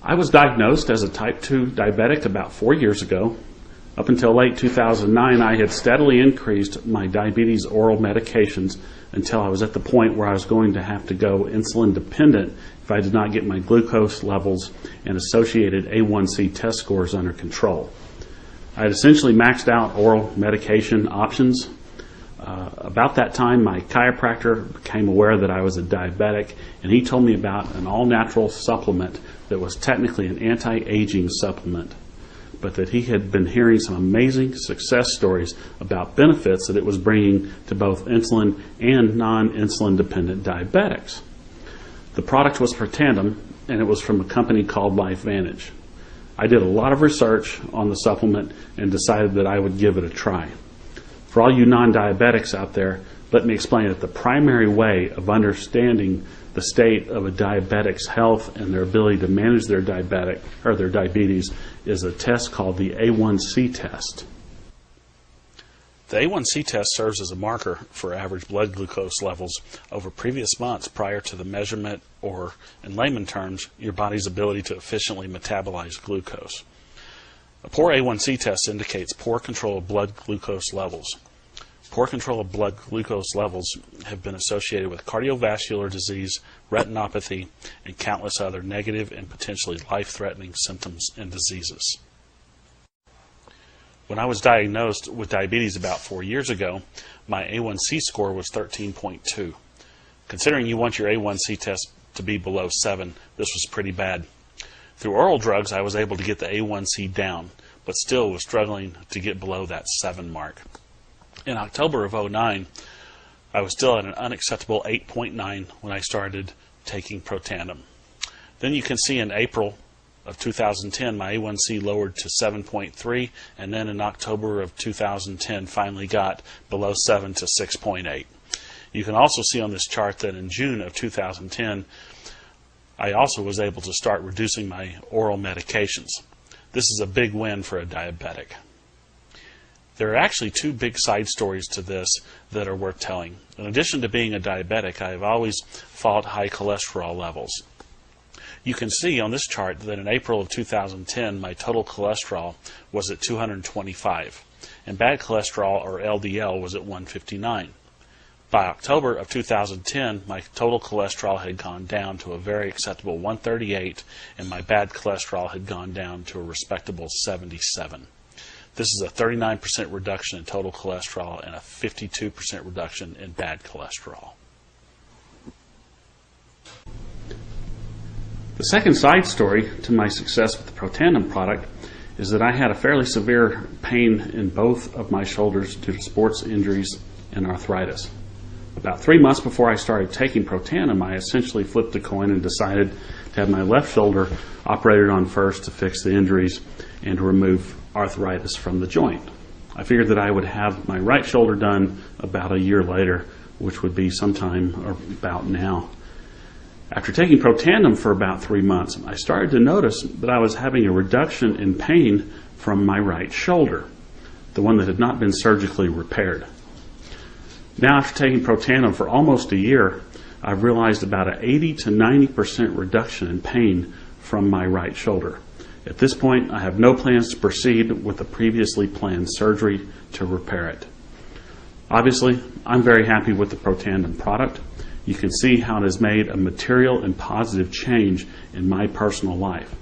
I was diagnosed as a type 2 diabetic about 4 years ago. Up until late 2009, I had steadily increased my diabetes oral medications until I was at the point where I was going to have to go insulin dependent if I did not get my glucose levels and associated A1C test scores under control. I had essentially maxed out oral medication options. About that time, my chiropractor became aware that I was a diabetic, and he told me about an all-natural supplement that was technically an anti-aging supplement, but that he had been hearing some amazing success stories about benefits that it was bringing to both insulin and non-insulin dependent diabetics. The product was Protandim, and it was from a company called LifeVantage. I did a lot of research on the supplement and decided that I would give it a try. For all you non-diabetics out there, let me explain that the primary way of understanding the state of a diabetic's health and their ability to manage their diabetes is a test called the A1C test. The A1C test serves as a marker for average blood glucose levels over previous months prior to the measurement, or in layman terms, your body's ability to efficiently metabolize glucose. A poor A1C test indicates poor control of blood glucose levels. Poor control of blood glucose levels have been associated with cardiovascular disease, retinopathy, and countless other negative and potentially life-threatening symptoms and diseases. When I was diagnosed with diabetes about 4 years ago, my A1C score was 13.2. Considering you want your A1C test to be below 7, this was pretty bad. Through oral drugs, I was able to get the A1C down, but still was struggling to get below that 7 mark. In October of 2009, I was still at an unacceptable 8.9 when I started taking Protandim. Then you can see in April of 2010, my A1C lowered to 7.3, and then in October of 2010 finally got below 7 to 6.8. You can also see on this chart that in June of 2010, I also was able to start reducing my oral medications. This is a big win for a diabetic. There are actually two big side stories to this that are worth telling. In addition to being a diabetic, I have always fought high cholesterol levels. You can see on this chart that in April of 2010, my total cholesterol was at 225, and bad cholesterol, or LDL, was at 159. By October of 2010, my total cholesterol had gone down to a very acceptable 138, and my bad cholesterol had gone down to a respectable 77. This is a 39% reduction in total cholesterol and a 52% reduction in bad cholesterol. The second side story to my success with the Protandim product is that I had a fairly severe pain in both of my shoulders due to sports injuries and arthritis. About 3 months before I started taking Protandim, I essentially flipped a coin and decided to have my left shoulder operated on first to fix the injuries and to remove arthritis from the joint. I figured that I would have my right shoulder done about a year later, which would be sometime about now. After taking Protandim for about 3 months, I started to notice that I was having a reduction in pain from my right shoulder, the one that had not been surgically repaired. Now, after taking Protandim for almost a year, I've realized about an 80 to 90% reduction in pain from my right shoulder. At this point, I have no plans to proceed with the previously planned surgery to repair it. Obviously, I'm very happy with the Protandim product. You can see how it has made a material and positive change in my personal life.